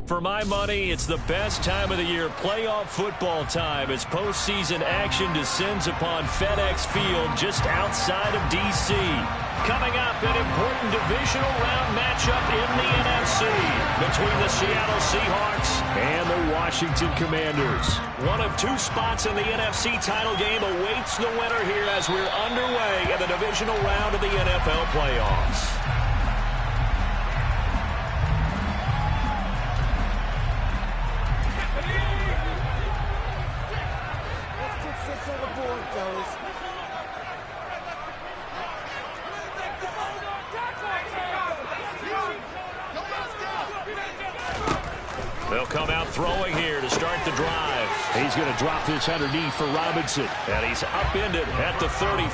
For my money, it's the best time of the year, playoff football time, as postseason action descends upon FedEx Field just outside of D.C. Coming up, an important divisional round matchup in the NFC between the Seattle Seahawks and the Washington Commanders. One of two spots in the NFC title game awaits the winner here as we're underway in the divisional round of the NFL playoffs. They'll come out throwing here to start the drive. He's going to drop this underneath for Robinson. And he's upended at the 33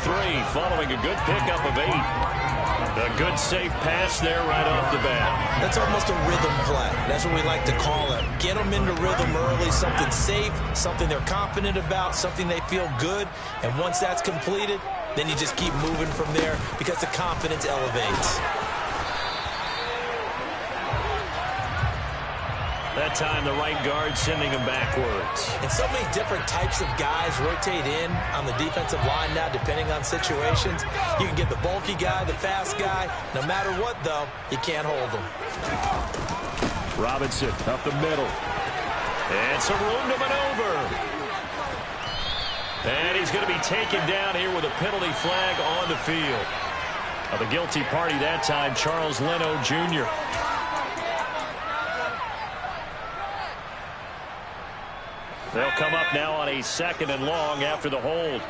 following a good pickup of 8. A good safe pass there right off the bat. That's almost a rhythm play. That's what we like to call it. Get them into rhythm early, something safe, something they're confident about, something they feel good. And once that's completed, then you just keep moving from there because the confidence elevates. That time, the right guard sending him backwards. And so many different types of guys rotate in on the defensive line now, depending on situations. You can get the bulky guy, the fast guy. No matter what, though, you can't hold them. Robinson up the middle. And some room to maneuver. And he's going to be taken down here with a penalty flag on the field. The guilty party that time, Charles Leno, Jr. They'll come up now on a 2nd and long after the hold.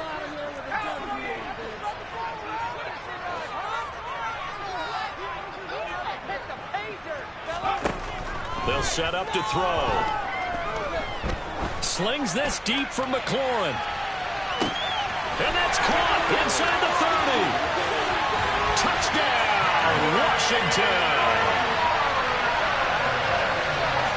They'll set up to throw. Slings this deep from McLaurin. And that's caught inside the 30. Touchdown, Washington.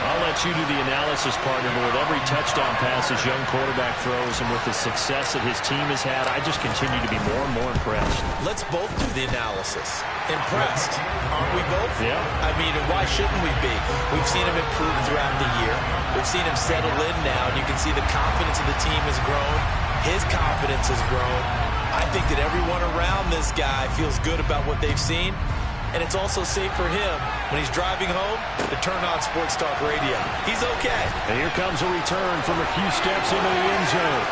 I'll let you do the analysis, partner, but with every touchdown pass this young quarterback throws and with the success that his team has had, I just continue to be more and more impressed. Let's both do the analysis. Impressed, aren't we both? Yeah. I mean, and why shouldn't we be? We've seen him improve throughout the year. We've seen him settle in now, and you can see the confidence of the team has grown. His confidence has grown. I think that everyone around this guy feels good about what they've seen. And it's also safe for him when he's driving home to turn on Sports Talk Radio. He's okay. And here comes a return from a few steps into the end zone.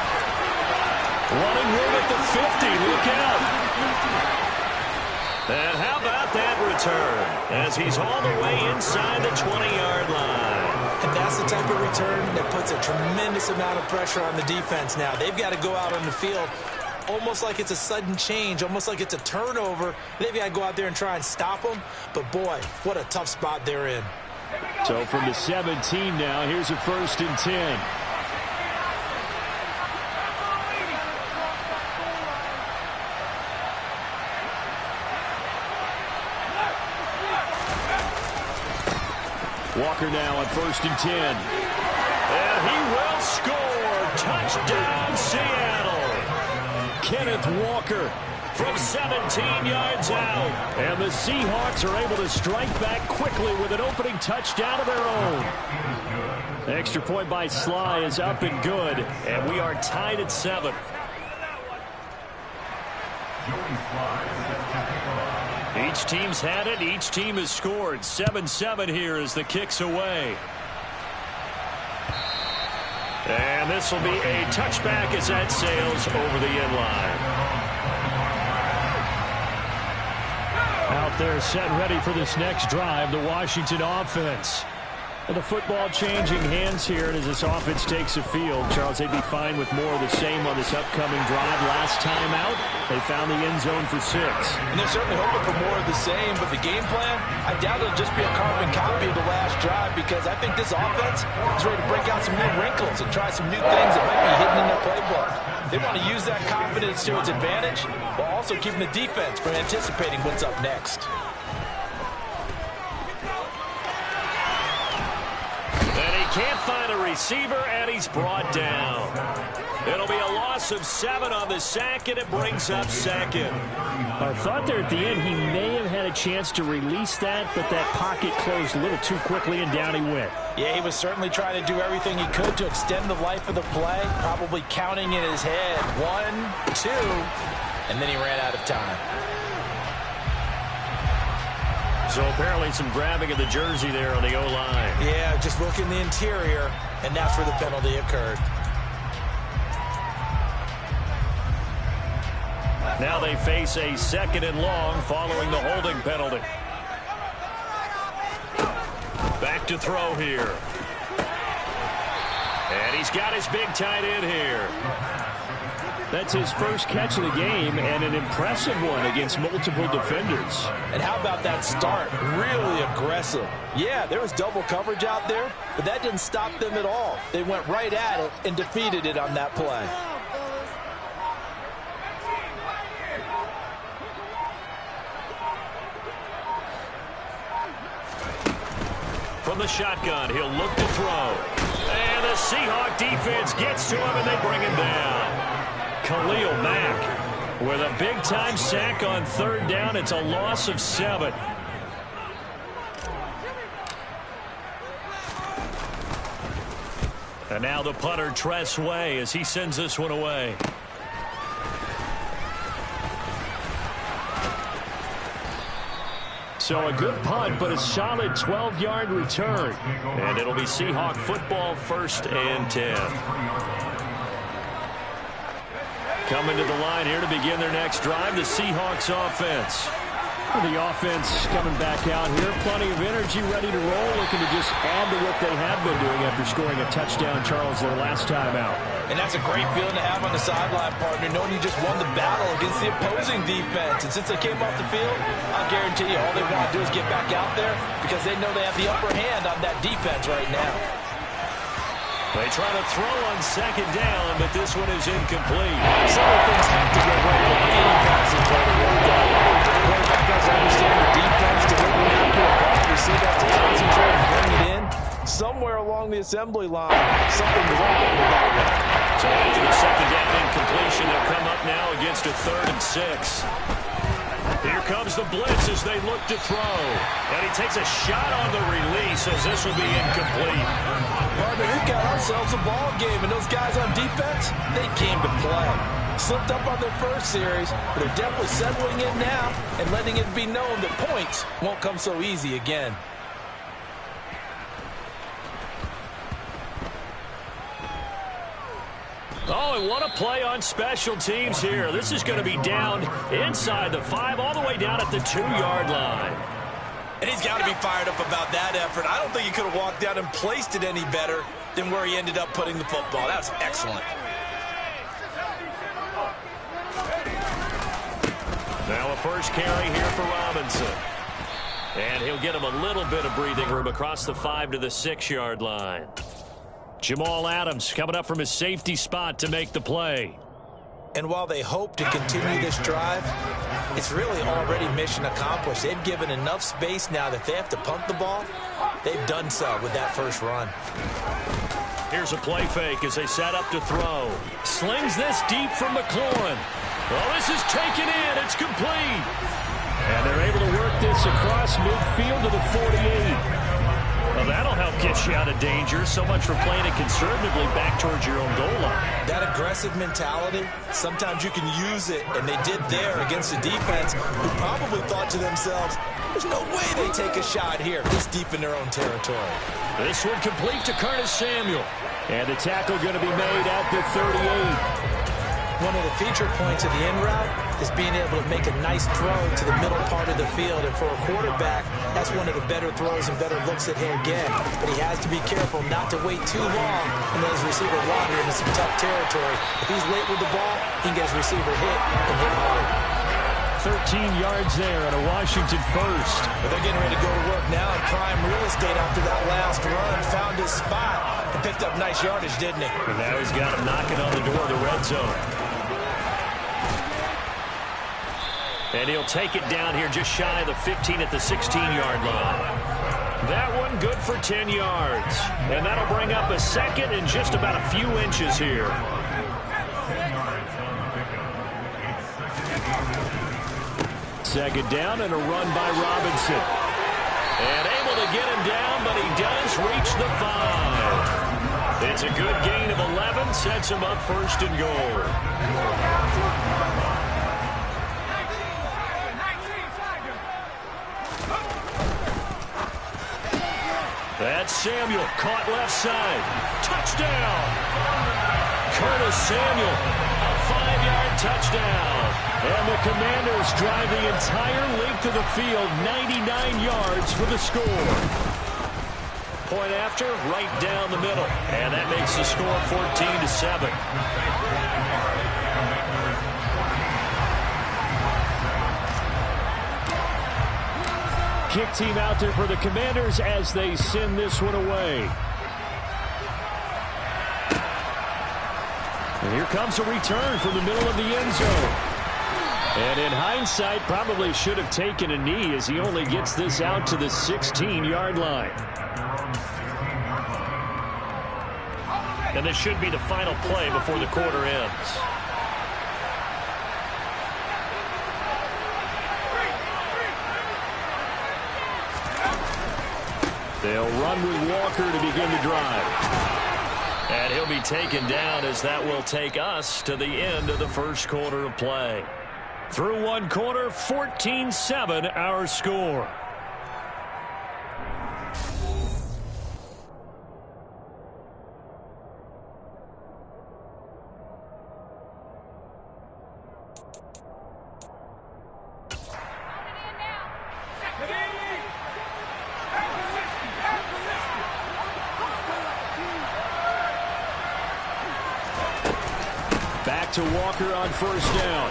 Running room at the 50. Look out. And how about that return as he's all the way inside the 20-yard line. And that's the type of return that puts a tremendous amount of pressure on the defense now. They've got to go out on the field almost like it's a sudden change, almost like it's a turnover. They've got to go out there and try and stop them. But, boy, what a tough spot they're in. So from the 17 now, here's a 1st and 10. Walker now on 1st and 10. And he will score. Touchdown, Seattle. Kenneth Walker from 17 yards out. And the Seahawks are able to strike back quickly with an opening touchdown of their own. The extra point by Sly is up and good. And we are tied at 7. Each team's had it. Each team has scored. 7-7 here as the kick's away. And this will be a touchback as that sails over the end line. Out there set ready for this next drive, the Washington offense. And the football changing hands here, and as this offense takes the field, Charles, they'd be fine with more of the same on this upcoming drive. Last time out, they found the end zone for 6. And they're certainly hoping for more of the same, but the game plan, I doubt it'll just be a carbon copy of the last drive, because I think this offense is ready to break out some new wrinkles and try some new things that might be hidden in their playbook. They want to use that confidence to its advantage, while also keeping the defense from anticipating what's up next. And he can't find a receiver, and he's brought down. It'll be a loss loss of 7 on the sack, and it brings up second. I thought there at the end he may have had a chance to release that, but that pocket closed a little too quickly, and down he went. Yeah, he was certainly trying to do everything he could to extend the life of the play, probably counting in his head. 1, 2, and then he ran out of time. So apparently some grabbing of the jersey there on the O-line. Yeah, just look in the interior, and that's where the penalty occurred. Now they face a 2nd and long following the holding penalty. Back to throw here. And he's got his big tight end here. That's his first catch of the game, and an impressive one against multiple defenders. And how about that start? Really aggressive. Yeah, there was double coverage out there, but that didn't stop them at all. They went right at it and defeated it on that play. From the shotgun, he'll look to throw. And the Seahawk defense gets to him, and they bring him down. Khalil Mack with a big-time sack on 3rd down. It's a loss of 7. And now the punter, Tress Way, as he sends this one away. So a good punt, but a solid 12-yard return. And it'll be Seahawk football, 1st and 10. Coming to the line here to begin their next drive, the Seahawks offense. The offense coming back out here. Plenty of energy, ready to roll, looking to just add to what they have been doing after scoring a touchdown, Charles, their last time out. And that's a great feeling to have on the sideline, partner, knowing you just won the battle against the opposing defense. And since they came off the field, I guarantee you all they want to do is get back out there because they know they have the upper hand on that defense right now. They try to throw on 2nd down, but this one is incomplete. Some of the things have to go right for any passing play to work out. The quarterback has to understand the defense, delivering out to a ball. Receiver has to concentrate and bring it in. Somewhere along the assembly line, something was wrong with that one. So after the 2nd down incompletion, they'll come up now against a 3rd and 6. Here comes the blitz as they look to throw. And he takes a shot on the release as this will be incomplete. Partner, we've got ourselves a ball game, and those guys on defense, they came to play. Slipped up on their first series, but they're definitely settling in now and letting it be known that points won't come so easy again. Oh, and what a play on special teams here. This is going to be down inside the 5, all the way down at the 2-yard line. And he's got to be fired up about that effort. I don't think he could have walked out and placed it any better than where he ended up putting the football. That was excellent. Now a first carry here for Robinson. And he'll get him a little bit of breathing room across the 5 to the 6-yard line. Jamal Adams coming up from his safety spot to make the play. And while they hope to continue this drive, it's really already mission accomplished. They've given enough space now that if they have to punt the ball, they've done so with that first run. Here's a play fake as they set up to throw. Slings this deep from McLaurin. Well, this is taken in. It's complete. And they're able to work this across midfield to the 48. Well, that'll help get you out of danger. So much for playing it conservatively back towards your own goal line. That aggressive mentality, sometimes you can use it, and they did there against a defense who probably thought to themselves, there's no way they take a shot here this deep in their own territory. This one complete to Curtis Samuel. And the tackle going to be made at the 38. One of the feature points of the in route is being able to make a nice throw to the middle part of the field. And for a quarterback, that's one of the better throws and better looks that he'll get. But he has to be careful not to wait too long and let his receiver wander into some tough territory. If he's late with the ball, he can get his receiver hit and hit hard. 13 yards there and a Washington first. But they're getting ready to go to work now in prime real estate after that last run. Found his spot and picked up nice yardage, didn't he? And now he's got him knocking on the door of the red zone. And he'll take it down here just shy of the 15 at the 16-yard line. That one good for 10 yards. And that'll bring up a second and just about a few inches here. Second down and a run by Robinson. And able to get him down, but he does reach the 5. It's a good gain of 11, sets him up first and goal. That's Samuel, caught left side. Touchdown! Curtis Samuel, a 5-yard touchdown. And the Commanders drive the entire length of the field, 99 yards for the score. Point after, right down the middle. And that makes the score 14-7. Kick team out there for the Commanders as they send this one away. And here comes a return from the middle of the end zone. And in hindsight, probably should have taken a knee as he only gets this out to the 16-yard line. And this should be the final play before the quarter ends. They'll run with Walker to begin the drive. And he'll be taken down as that will take us to the end of the first quarter of play. Through one quarter, 14-7 our score. To Walker on first down.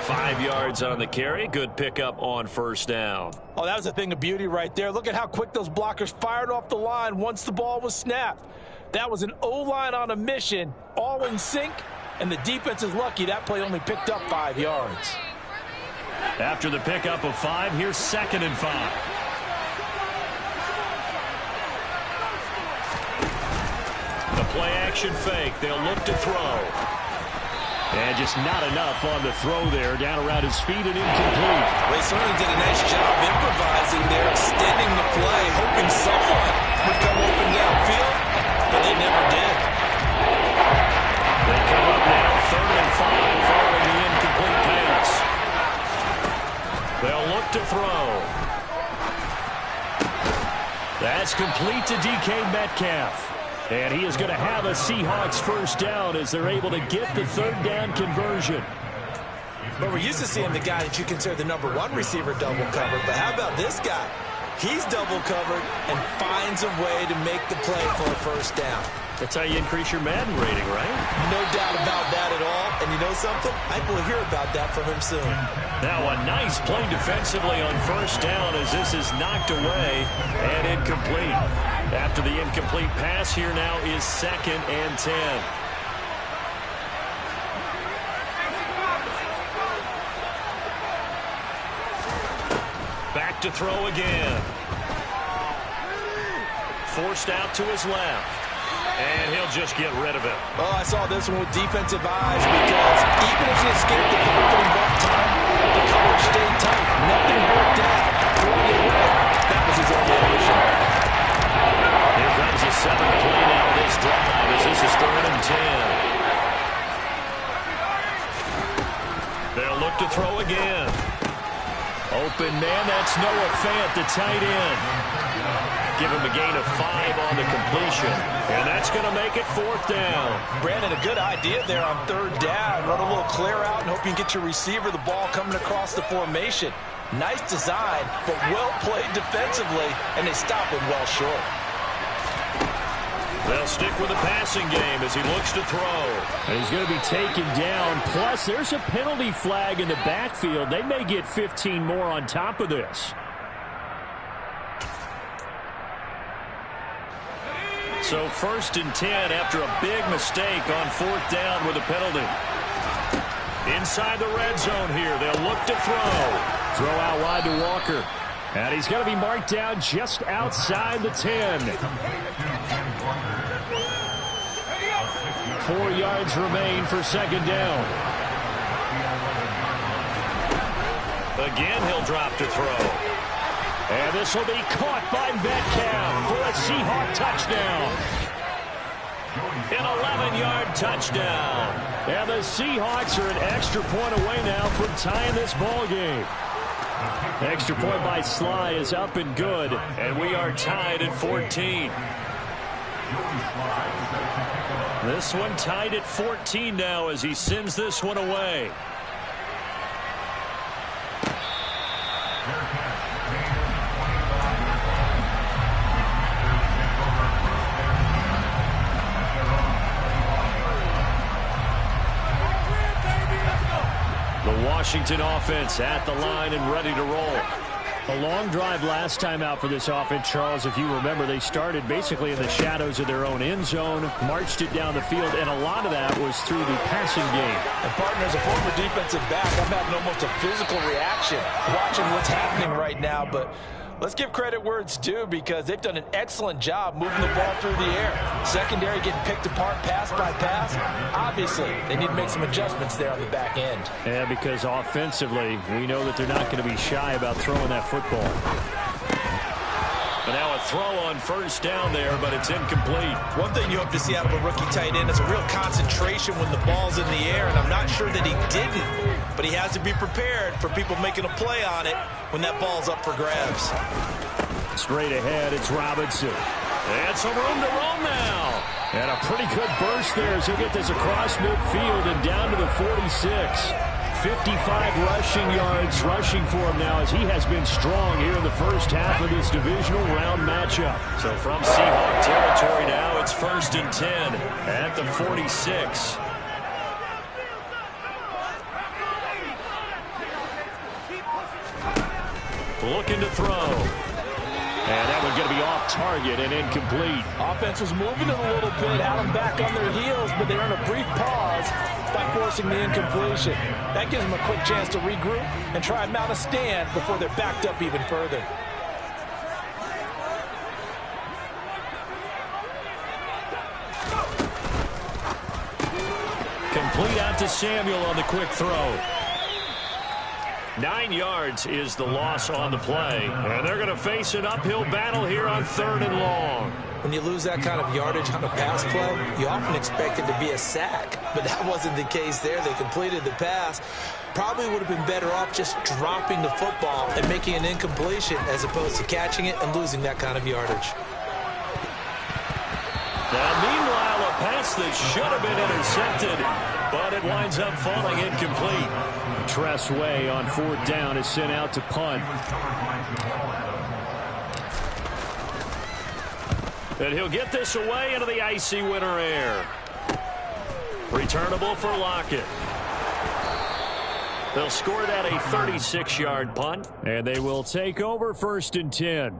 5 yards on the carry. Good pickup on first down. Oh, that was a thing of beauty right there. Look at how quick those blockers fired off the line once the ball was snapped. That was an O-line on a mission, all in sync, and the defense is lucky that play only picked up 5 yards. After the pickup of 5, here's 2nd and 5. Play action fake. They'll look to throw. And just not enough on the throw there. Down around his feet and incomplete. They certainly did a nice job improvising there, extending the play, hoping someone would come open downfield, but they never did. They come up now 3rd and 5 following the incomplete pass. They'll look to throw. That's complete to DK Metcalf. And he is going to have a Seahawks first down as they're able to get the 3rd down conversion. But we're used to seeing the guy that you consider the #1 receiver double covered. But how about this guy? He's double covered and finds a way to make the play for a first down. That's how you increase your Madden rating, right? No doubt about that at all. And you know something? I think we'll hear about that from him soon. Now a nice play defensively on first down as this is knocked away and incomplete. After the incomplete pass, here now is 2nd and 10. Back to throw again. Forced out to his left. And he'll just get rid of it. Oh, I saw this one with defensive eyes because even as he escaped the pocket in that time, the coverage stayed tight. Nothing worked out. Throwing it away. That was his only option. Here comes the 7th play now of this drive as this is 3rd and 10. They'll look to throw again. Open man, that's Noah Fant, the tight end. Give him a gain of 5 on the completion. And that's going to make it 4th down. Brandon, a good idea there on 3rd down. Run a little clear out and hope you can get your receiver the ball coming across the formation. Nice design, but well played defensively, and they stop him well short. They'll stick with the passing game as he looks to throw. And he's going to be taken down. Plus, there's a penalty flag in the backfield. They may get 15 more on top of this. So 1st and 10 after a big mistake on 4th down with a penalty. Inside the red zone here. They'll look to throw. Throw out wide to Walker. And he's going to be marked down just outside the 10. 4 yards remain for 2nd down. Again, he'll drop to throw. And this will be caught by Metcalf for a Seahawk touchdown. An 11-yard touchdown. And the Seahawks are an extra point away now from tying this ball game. Extra point by Sly is up and good. And we are tied at 14. This one tied at 14 now as he sends this one away. The Washington offense at the line and ready to roll. A long drive last time out for this offense, Charles. If you remember, they started basically in the shadows of their own end zone, marched it down the field, and a lot of that was through the passing game. And partner, as a former defensive back, I'm having almost a physical reaction watching what's happening right now. But let's give credit where it's due because they've done an excellent job moving the ball through the air. Secondary getting picked apart pass by pass. Obviously, they need to make some adjustments there on the back end. Yeah, because offensively, we know that they're not going to be shy about throwing that football. But now a throw on first down there, but it's incomplete. One thing you hope to see out of a rookie tight end is a real concentration when the ball's in the air, and I'm not sure that he didn't, but he has to be prepared for people making a play on it when that ball's up for grabs. Straight ahead, it's Robinson. And some room to roam now. And a pretty good burst there as he'll get this across midfield and down to the 46. 55 rushing yards rushing for him now as he has been strong here in the first half of this divisional round matchup. So from Seahawk territory now, it's 1st and 10 at the 46. Looking to throw. And that one's going to be off target and incomplete. Offense was moving it a little bit, had them back on their heels, but they earned a brief pause by forcing the incompletion. That gives them a quick chance to regroup and try and mount a stand before they're backed up even further. Complete out to Samuel on the quick throw. 9 yards is the loss on the play. And they're going to face an uphill battle here on 3rd and long. When you lose that kind of yardage on a pass play, you often expect it to be a sack. But that wasn't the case there. They completed the pass. Probably would have been better off just dropping the football and making an incompletion as opposed to catching it and losing that kind of yardage. Now, meanwhile, a pass that should have been intercepted, but it winds up falling incomplete. Tress Way on 4th down is sent out to punt. And he'll get this away into the icy winter air. Returnable for Lockett. They'll score that a 36-yard punt. And they will take over 1st and 10.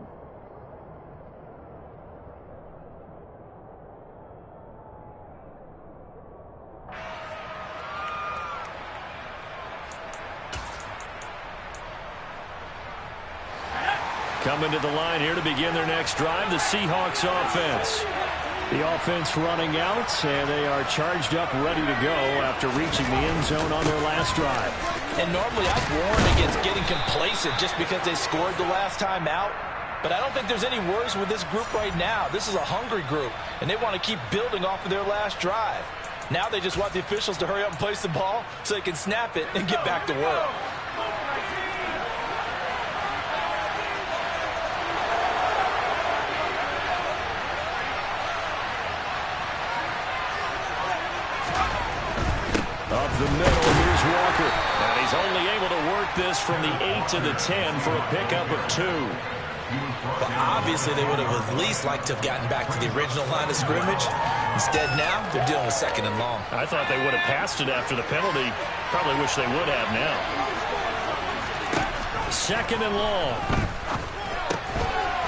Coming to the line here to begin their next drive, the Seahawks offense. The offense running out, and they are charged up, ready to go after reaching the end zone on their last drive. And normally I'd warn against getting complacent just because they scored the last time out. But I don't think there's any worries with this group right now. This is a hungry group, and they want to keep building off of their last drive. Now they just want the officials to hurry up and place the ball so they can snap it and get back to work. Up the middle, here's Walker. And he's only able to work this from the 8 to the 10 for a pickup of 2. But obviously they would have at least liked to have gotten back to the original line of scrimmage. Instead now, they're dealing with 2nd and long. I thought they would have passed it after the penalty. Probably wish they would have now. 2nd and long.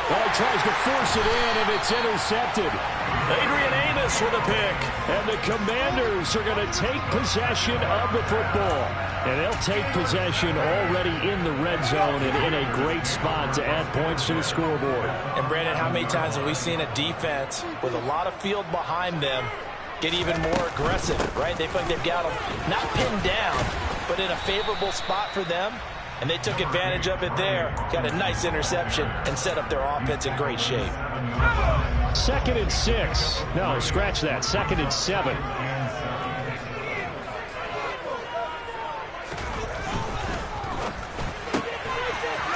Well, he tries to force it in, and it's intercepted. Adrian Amos with a pick. And the Commanders are going to take possession of the football. And they'll take possession already in the red zone and in a great spot to add points to the scoreboard. And, Brandon, how many times have we seen a defense with a lot of field behind them get even more aggressive, right? They feel like they've got them not pinned down, but in a favorable spot for them. and they took advantage of it there. Got a nice interception and set up their offense in great shape. 2nd and 6. No, scratch that. 2nd and 7.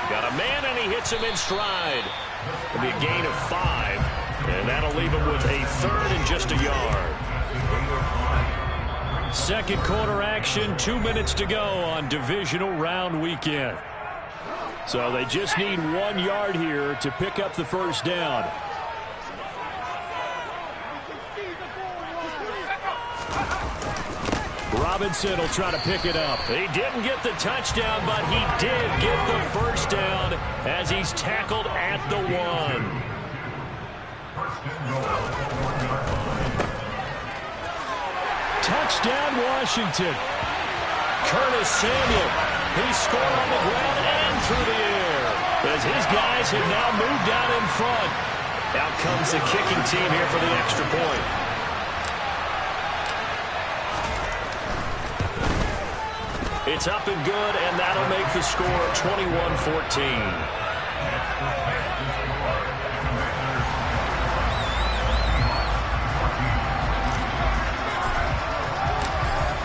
Got a man, and he hits him in stride. It'll be a gain of 5, and that'll leave him with a 3rd and just a yard. Second quarter action, 2 minutes to go on divisional round weekend. So they just need 1 yard here to pick up the first down. Robinson will try to pick it up. He didn't get the touchdown, but he did get the first down as he's tackled at the 1. Touchdown, Washington. Curtis Samuel. He scored on the ground and through the air as his guys have now moved out in front. Out comes the kicking team here for the extra point. It's up and good, and that'll make the score 21-14.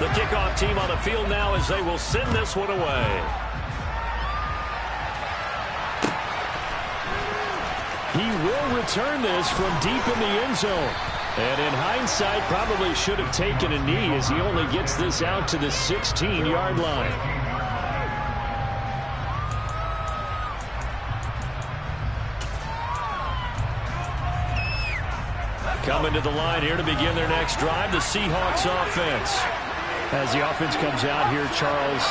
The kickoff team on the field now as they will send this one away. He will return this from deep in the end zone. And in hindsight, probably should have taken a knee as he only gets this out to the 16-yard line. Coming to the line here to begin their next drive, the Seahawks offense. As the offense comes out here, Charles,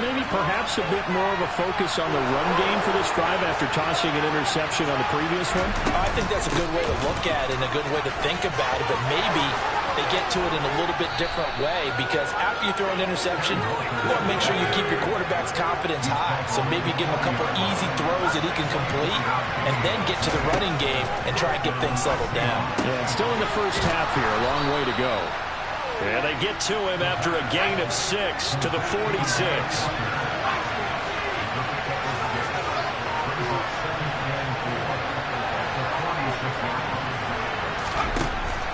maybe perhaps a bit more of a focus on the run game for this drive after tossing an interception on the previous one? I think that's a good way to look at it and a good way to think about it, but maybe they get to it in a little bit different way because after you throw an interception, you want to make sure you keep your quarterback's confidence high. So maybe give him a couple easy throws that he can complete and then get to the running game and try and get things settled down. Yeah, it's still in the first half here, a long way to go. And they get to him after a gain of 6 to the 46.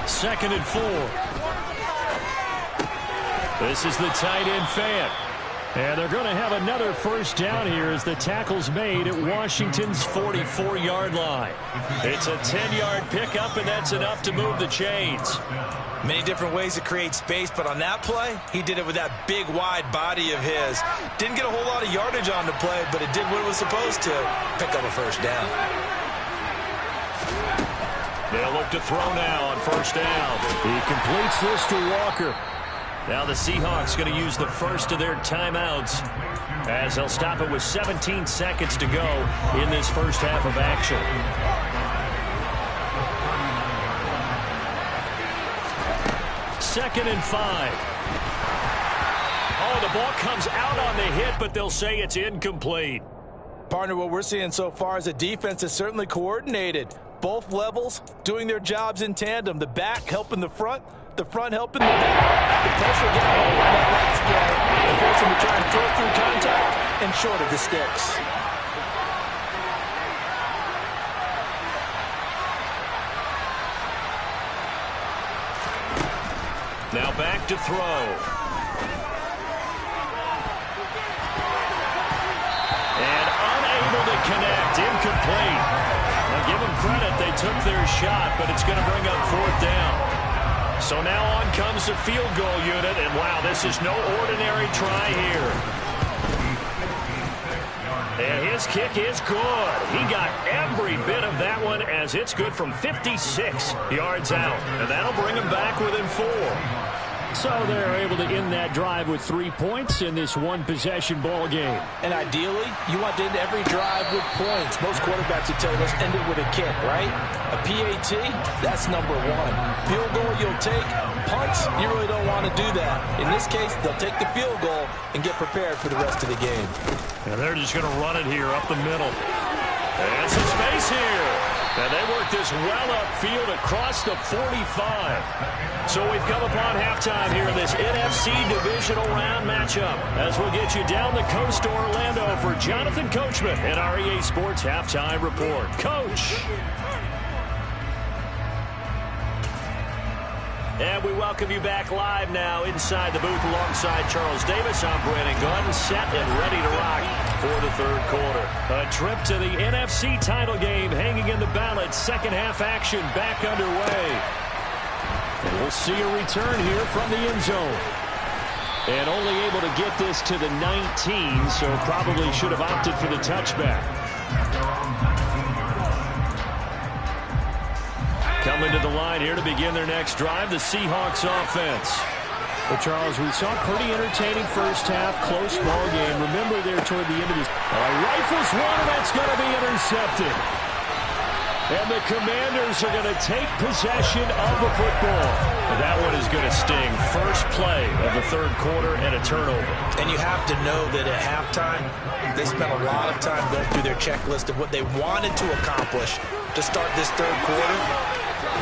Second and 4. This is the tight end Fant. And they're going to have another first down here as the tackle's made at Washington's 44-yard line. It's a 10-yard pickup, and that's enough to move the chains. Many different ways to create space, but on that play, he did it with that big, wide body of his. Didn't get a whole lot of yardage on the play, but it did what it was supposed to, pick up a first down. They'll look to throw now on first down. He completes this to Walker. Now the Seahawks going to use the first of their timeouts as they'll stop it with 17 seconds to go in this first half of action. Second and 5. Oh, the ball comes out on the hit, but they'll say it's incomplete. Partner, what we're seeing so far is a defense that's certainly coordinated. Both levels doing their jobs in tandem. The back helping the front helping the back. The pressure got hold on that last play. They force him to try and throw through contact and short of the sticks. Now back to throw. And unable to connect. Incomplete. Now give them credit. They took their shot, but it's going to bring up fourth down. So now on comes the field goal unit. And wow, this is no ordinary try here. And his kick is good. He got every bit of that one as it's good from 56 yards out. And that'll bring him back within 4. So they're able to end that drive with 3 points in this one-possession ball game. And ideally, you want to end every drive with points. Most quarterbacks would tell you, let's end it with a kick, right? A PAT, that's number 1. Field goal you'll take. Punts, you really don't want to do that. In this case, they'll take the field goal and get prepared for the rest of the game. And they're just going to run it here up the middle. And some space here. And they work this well upfield across the 45. So we've come upon halftime here in this NFC Divisional Round matchup, as we'll get you down the coast to Orlando for Jonathan Coachman and our EA Sports Halftime Report. Coach. And we welcome you back live now inside the booth alongside Charles Davis. I'm Brandon Gunn, set and ready to rock for the third quarter. A trip to the NFC title game hanging in the balance. Second half action back underway. And we'll see a return here from the end zone. And only able to get this to the 19, so probably should have opted for the touchback. Coming to the line here to begin their next drive, the Seahawks offense. Well, Charles, we saw a pretty entertaining first half, close ball game. Remember there toward the end of this. Rifles one, and that's going to be intercepted. And the Commanders are going to take possession of the football. And that one is going to sting. First play of the third quarter and a turnover. And you have to know that at halftime, they spent a lot of time going through their checklist of what they wanted to accomplish to start this third quarter.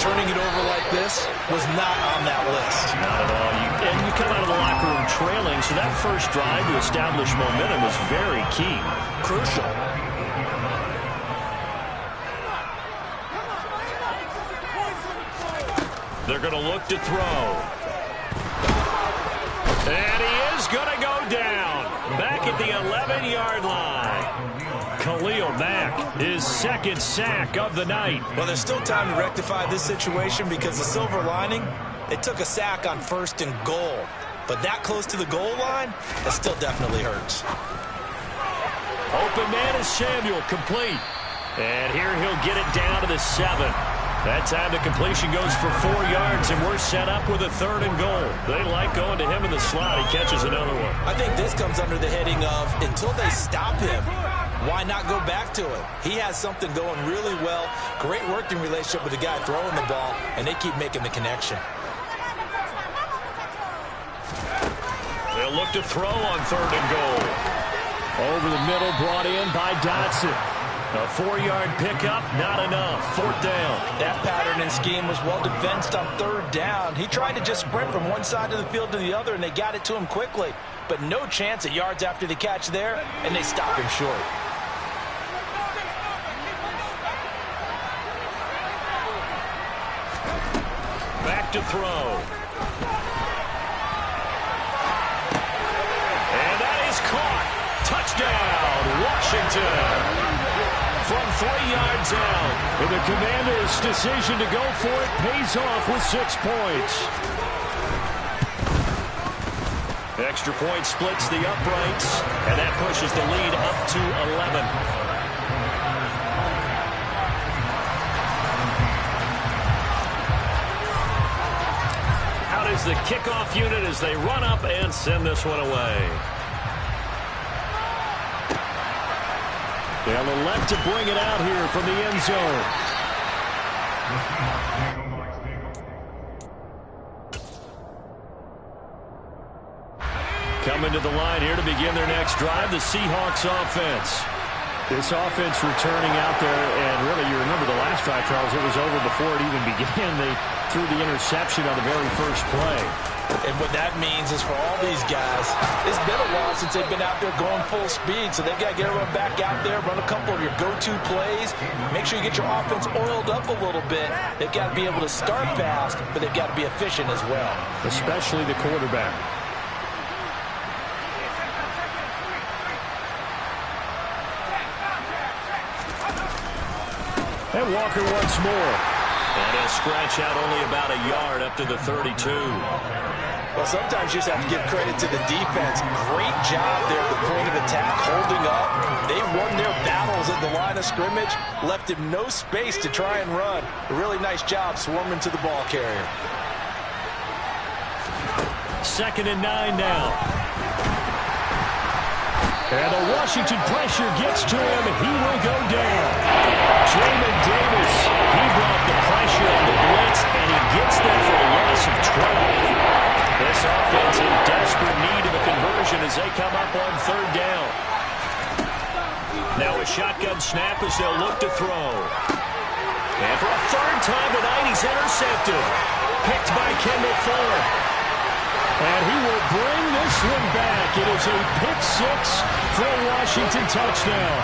Turning it over like this was not on that list. Not at all. And you come out of the locker room trailing, so that first drive to establish momentum was very key. Crucial. They're going to look to throw. And he is going to go down. Back at the 11-yard line. Khalil Mack, his second sack of the night. Well, there's still time to rectify this situation because the silver lining, they took a sack on 1st and goal. But that close to the goal line, that still definitely hurts. Open man is Samuel, complete. And here he'll get it down to the 7. That time the completion goes for 4 yards, and we're set up with a 3rd and goal. They like going to him in the slot. He catches another one. I think this comes under the heading of, until they stop him, why not go back to him? He has something going really well. Great working relationship with the guy throwing the ball, and they keep making the connection. They'll look to throw on 3rd and goal. Over the middle, brought in by Dotson. A 4-yard pickup, not enough. 4th down. That pattern and scheme was well defensed on 3rd down. He tried to just sprint from one side of the field to the other, and they got it to him quickly. But no chance at yards after the catch there, and they stop him short. Back to throw. And that is caught. Touchdown, Washington. From 3 yards out. And the Commanders' decision to go for it pays off with 6 points. Extra point splits the uprights, and that pushes the lead up to 11. Out is the kickoff unit as they run up and send this one away. They'll elect to bring it out here from the end zone. Coming to the line here to begin their next drive, the Seahawks offense. This offense returning out there, and really, you remember the last drive, Charles, it was over before it even began. They threw the interception on the very first play. And what that means is for all these guys, it's been a while since they've been out there going full speed, so they've got to get everyone back out there, run a couple of your go-to plays, make sure you get your offense oiled up a little bit. They've got to be able to start fast, but they've got to be efficient as well. Especially the quarterback. And Walker once more. And he'll scratch out only about a yard up to the 32. Well, sometimes you just have to give credit to the defense. Great job there at the point of attack, holding up. They won their battles at the line of scrimmage, left him no space to try and run. A really nice job swarming to the ball carrier. 2nd and 9 now. And the Washington pressure gets to him. He will go down. Jamin Davis, he brought the pressure on the blitz, and he gets there for a loss of 12. This offense in desperate need of a conversion as they come up on 3rd down. Now a shotgun snap as they'll look to throw. And for a third time tonight, he's intercepted. Picked by Kendall Fuller. And he will bring this one back. It is a pick six for a Washington touchdown.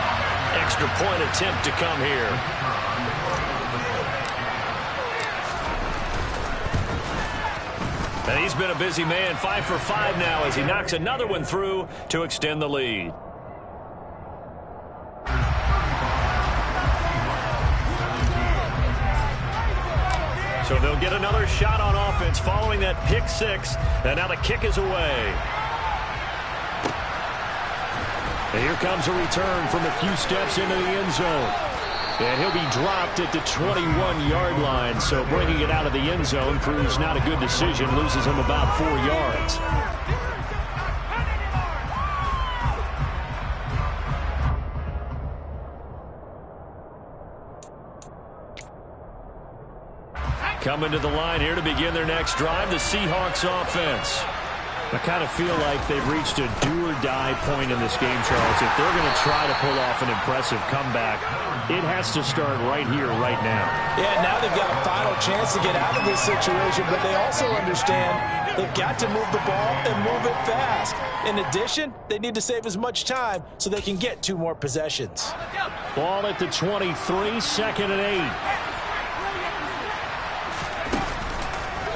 Extra point attempt to come here. And he's been a busy man, 5 for 5 now as he knocks another one through to extend the lead. So they'll get another shot on offense following that pick six. And now the kick is away. And here comes a return from a few steps into the end zone. And he'll be dropped at the 21-yard line. So bringing it out of the end zone proves not a good decision. Loses him about 4 yards. Coming to the line here to begin their next drive, the Seahawks offense. I kind of feel like they've reached a do-or-die point in this game, Charles. If they're going to try to pull off an impressive comeback, it has to start right here, right now. Yeah, now they've got a final chance to get out of this situation, but they also understand they've got to move the ball and move it fast. In addition, they need to save as much time so they can get 2 more possessions. Ball at the 23, 2nd and 8.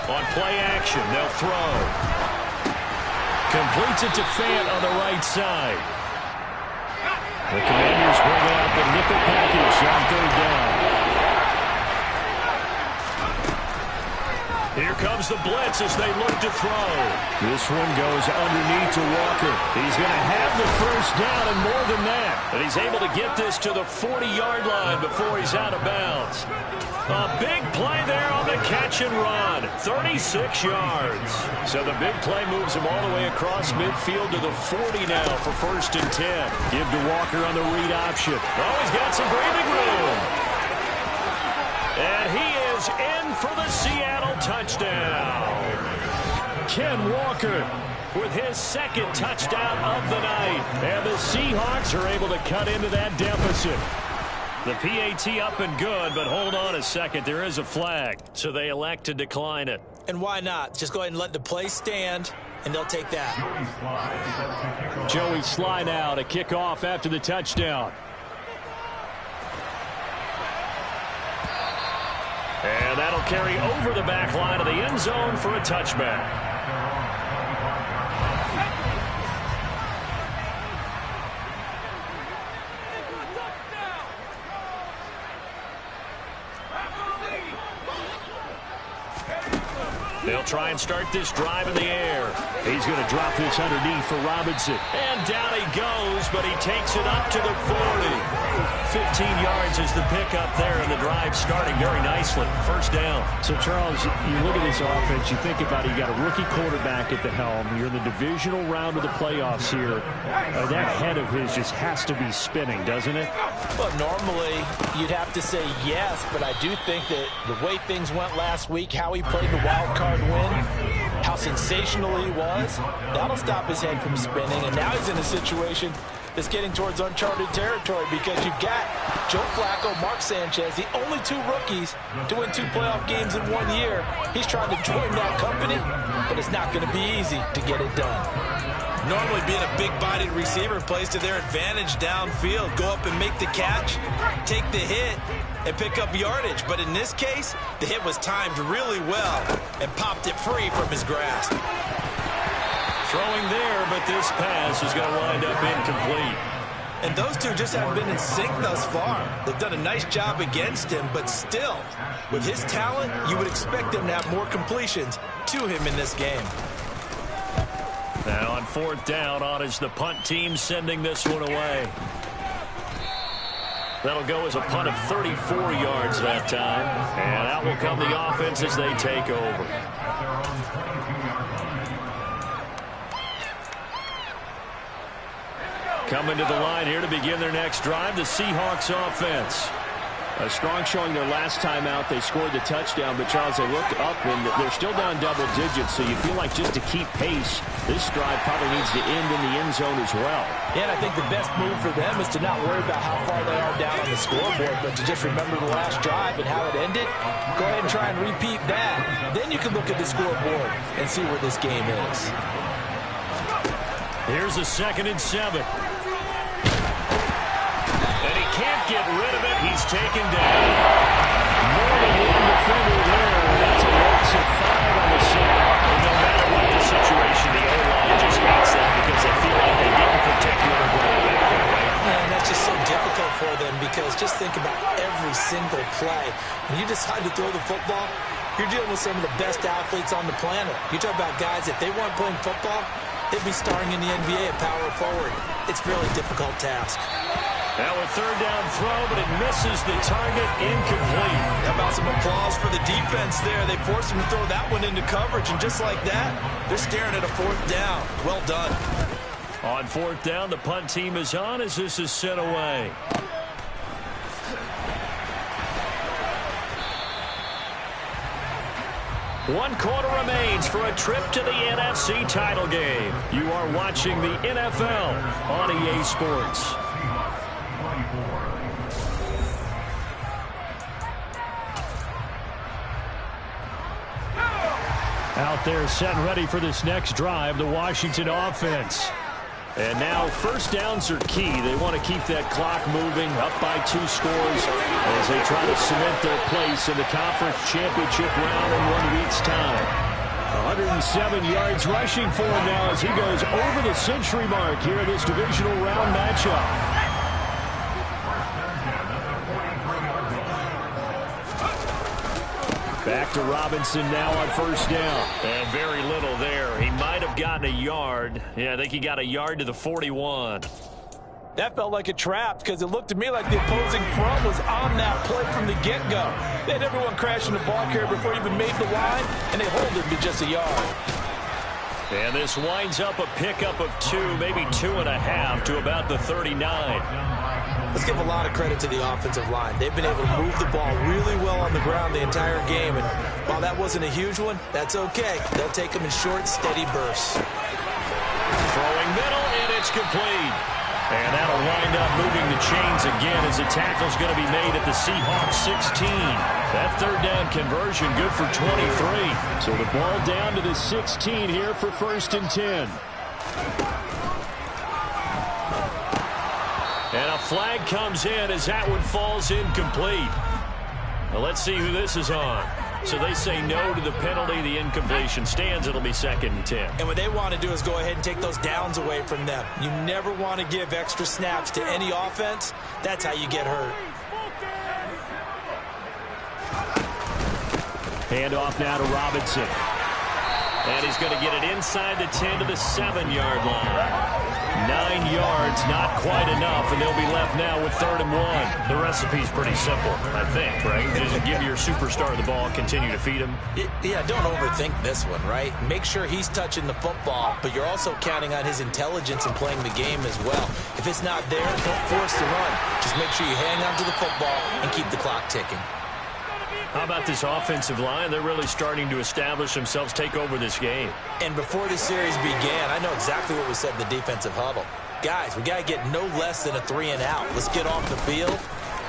On play action, they'll throw. Completes it to Fant on the right side. The Commanders bring out the nickel package on 3rd down. Here comes the blitz as they look to throw. This one goes underneath to Walker. He's going to have the first down and more than that. And he's able to get this to the 40-yard line before he's out of bounds. A big play there on the catch and run. 36 yards. So the big play moves him all the way across midfield to the 40 now for 1st and 10. Give to Walker on the read option. Oh, he's got some breathing room. And he is in for the Seattle touchdown. Ken Walker with his 2nd touchdown of the night. And the Seahawks are able to cut into that deficit. The PAT up and good, but hold on a second. There is a flag, so they elect to decline it. And why not? Just go ahead and let the play stand, and they'll take that. Joey Sly now to kick off after the touchdown. And that'll carry over the back line of the end zone for a touchback. They'll try and start this drive in the air. He's going to drop this underneath for Robinson. And down he goes, but he takes it up to the 40. 15 yards is the pickup there, and the drive starting very nicely. 1st down. So, Charles, you look at this offense, you think about it, you got a rookie quarterback at the helm. You're in the divisional round of the playoffs here. That head of his just has to be spinning, doesn't it? Well, normally you'd have to say yes, but I do think that the way things went last week, how he played the wild card win, how sensational he was, that'll stop his head from spinning. And now he's in a situation that's getting towards uncharted territory because you've got Joe Flacco, Mark Sanchez, the only 2 rookies to win 2 playoff games in 1 year. He's trying to join that company, but it's not going to be easy to get it done. Normally being a big-bodied receiver plays to their advantage downfield. Go up and make the catch, take the hit, and pick up yardage. But in this case, the hit was timed really well and popped it free from his grasp. Throwing there, but this pass is going to wind up incomplete. And those two just haven't been in sync thus far. They've done a nice job against him, but still, with his talent, you would expect them to have more completions to him in this game. Now on 4th down, on is the punt team sending this one away. That'll go as a punt of 34 yards that time. And out will come the offense as they take over. Coming to the line here to begin their next drive, the Seahawks offense. A strong showing their last time out. They scored the touchdown, but Charles, they looked up and they're still down double digits, so you feel like just to keep pace, this drive probably needs to end in the end zone as well. Yeah, and I think the best move for them is to not worry about how far they are down on the scoreboard, but to just remember the last drive and how it ended. Go ahead and try and repeat that. Then you can look at the scoreboard and see where this game is. Here's a 2nd and 7. And he can't get rid of it. He's taken down. More than one defender there. That's a loss of 5 on the season. And no matter what the situation, the O-line just hates that because they feel like they didn't protect the other quarterback there, right? And that's just so difficult for them because just think about every single play. When you decide to throw the football, you're dealing with some of the best athletes on the planet. You talk about guys, if they weren't playing football, they'd be starring in the NBA at power forward. It's a really difficult task. Now a 3rd down throw, but it misses the target, incomplete. How about some applause for the defense there? They forced him to throw that one into coverage, and just like that, they're staring at a 4th down. Well done. On 4th down, the punt team is on as this is sent away. One quarter remains for a trip to the NFC title game. You are watching the NFL on EA Sports. Out there set and ready for this next drive, the Washington offense. And now 1st downs are key. They want to keep that clock moving, up by 2 scores as they try to cement their place in the conference championship round in 1 week's time. 107 yards rushing for him now as he goes over the century mark here in this divisional round matchup. Back to Robinson now on 1st down. And very little there. He might have gotten a yard. Yeah, I think he got a yard to the 41. That felt like a trap because it looked to me like the opposing front was on that play from the get-go. They had everyone crashing the ball carrier before he even made the line, and they hold him to just a yard. And this winds up a pickup of 2, maybe 2.5 to about the 39. Let's give a lot of credit to the offensive line. They've been able to move the ball really well on the ground the entire game. And while that wasn't a huge one, that's okay. They'll take them in short, steady bursts. Throwing middle, and it's complete. And that'll wind up moving the chains again as the tackle's going to be made at the Seahawks 16. That 3rd down conversion good for 23. So the ball down to the 16 here for 1st and 10. And a flag comes in as that one falls incomplete. Now let's see who this is on. So they say no to the penalty. The incompletion stands. It'll be 2nd and 10. And what they want to do is go ahead and take those downs away from them. You never want to give extra snaps to any offense. That's how you get hurt. Handoff now to Robinson. And he's going to get it inside the 10 to the 7-yard line. 9 yards, not quite enough, and they'll be left now with 3rd and 1. The recipe's pretty simple, I think, right? Just give your superstar the ball, continue to feed him. Yeah, don't overthink this one, right? Make sure he's touching the football, but you're also counting on his intelligence in playing the game as well. If it's not there, don't force the run. Just make sure you hang on to the football and keep the clock ticking. How about this offensive line? They're really starting to establish themselves, take over this game. And before this series began, I know exactly what was said in the defensive huddle. Guys, we got to get no less than a 3-and-out. Let's get off the field.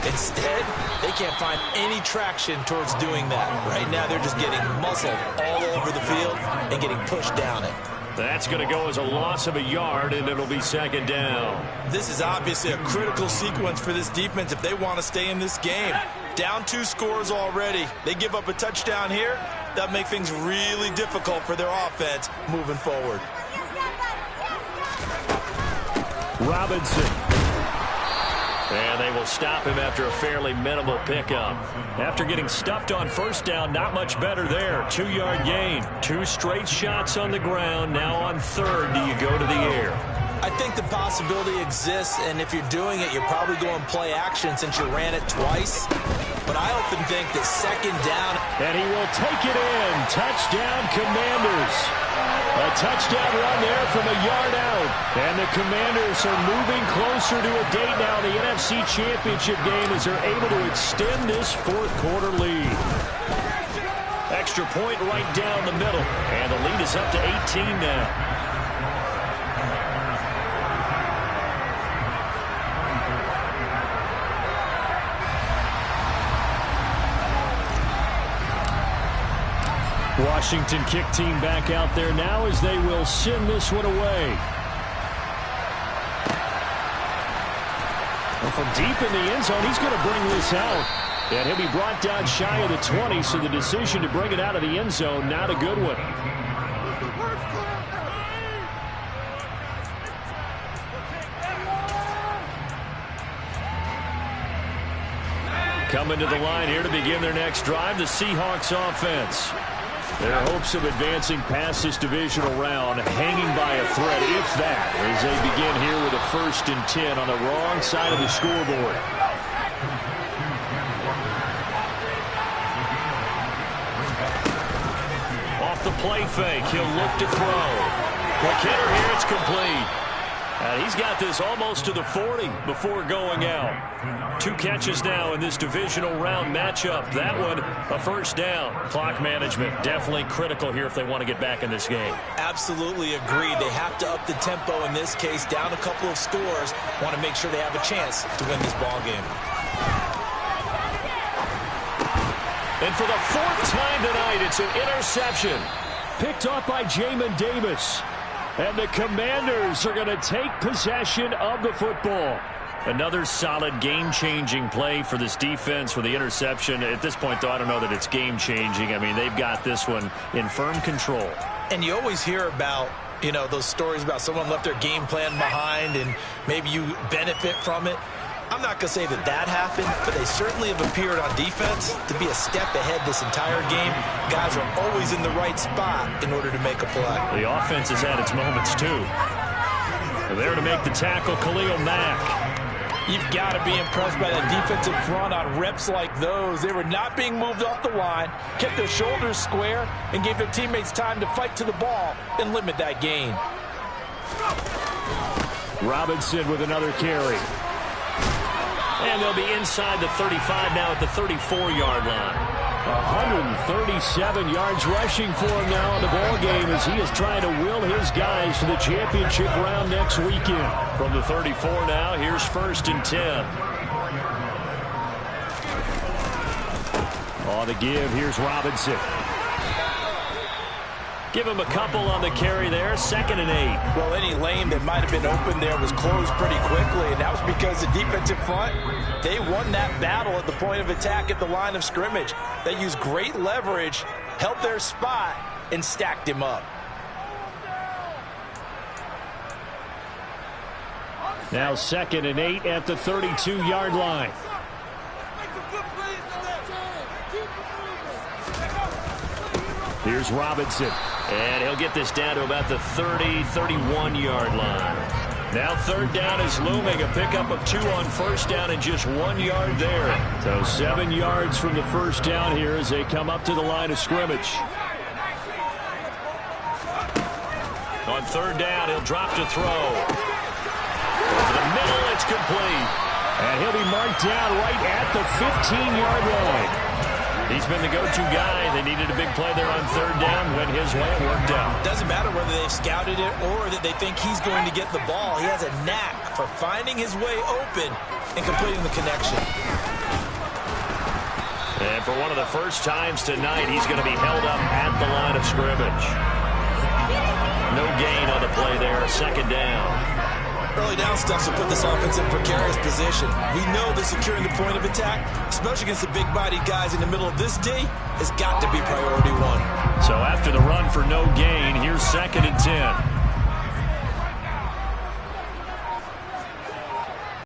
Instead, they can't find any traction towards doing that. Right now, they're just getting muscled all over the field and getting pushed down it. That's going to go as a loss of a yard, and it'll be 2nd down. This is obviously a critical sequence for this defense if they want to stay in this game. Down 2 scores already. They give up a touchdown here. That'll make things really difficult for their offense moving forward. Robinson. And they will stop him after a fairly minimal pickup. After getting stuffed on 1st down, not much better there. 2-yard gain. 2 straight shots on the ground. Now on 3rd, do you go to the air? I think the possibility exists, and if you're doing it, you're probably going play action since you ran it twice. But I often think that 2nd down. And he will take it in. Touchdown, Commanders. A touchdown run there from a yard out. And the Commanders are moving closer to a date now in the NFC Championship game as they're able to extend this fourth-quarter lead. Extra point right down the middle. And the lead is up to 18 now. Washington kick team back out there now as they will send this one away. Well, from deep in the end zone, he's going to bring this out. And he'll be brought down shy of the 20, so the decision to bring it out of the end zone, not a good one. Coming to the line here to begin their next drive, the Seahawks offense. Their hopes of advancing past this divisional round hanging by a thread, if that, as they begin here with a 1st and 10 on the wrong side of the scoreboard. Off the play fake, he'll look to throw. McKinnon here, it's complete. And he's got this almost to the 40 before going out. 2 catches now in this divisional round matchup. That one, a 1st down. Clock management definitely critical here if they want to get back in this game. Absolutely agreed. They have to up the tempo in this case, down a couple of scores. Want to make sure they have a chance to win this ball game. And for the 4th time tonight, it's an interception. Picked off by Jamin Davis. And the Commanders are going to take possession of the football. Another solid game-changing play for this defense with the interception. At this point, though, I don't know that it's game-changing. I mean, they've got this one in firm control. And you always hear about, you know, those stories about someone left their game plan behind and maybe you benefit from it. I'm not going to say that that happened, but they certainly have appeared on defense to be a step ahead this entire game. Guys are always in the right spot in order to make a play. The offense has had its moments, too. There to make the tackle, Khalil Mack. You've got to be impressed by that defensive front on reps like those. They were not being moved off the line, kept their shoulders square, and gave their teammates time to fight to the ball and limit that gain. Robinson with another carry. And they'll be inside the 35 now at the 34-yard line. 137 yards rushing for him now in the ball game as he is trying to will his guys to the championship round next weekend. From the 34 now, here's 1st and 10. On the give, here's Robinson. Give him a couple on the carry there. 2nd and 8. Well, any lane that might have been open there was closed pretty quickly, and that was because the defensive front, they won that battle at the point of attack at the line of scrimmage. They used great leverage, held their spot, and stacked him up. Now 2nd and 8 at the 32-yard line. Here's Robinson. And he'll get this down to about the 30, 31-yard line. Now 3rd down is looming. A pickup of 2 on 1st down and just 1 yard there. So 7 yards from the 1st down here as they come up to the line of scrimmage. On 3rd down, he'll drop to throw. Over the middle, it's complete. And he'll be marked down right at the 15-yard line. He's been the go-to guy. They needed a big play there on 3rd down. Went his way, worked out. Doesn't matter whether they've scouted it or that they think he's going to get the ball. He has a knack for finding his way open and completing the connection. And for one of the first times tonight, he's going to be held up at the line of scrimmage. No gain on the play there. 2nd down. Early down stuff will put this offense in precarious position. We know that securing the point of attack, especially against the big-bodied guys in the middle of this D, has got to be priority 1. So after the run for no gain, here's 2nd and 10.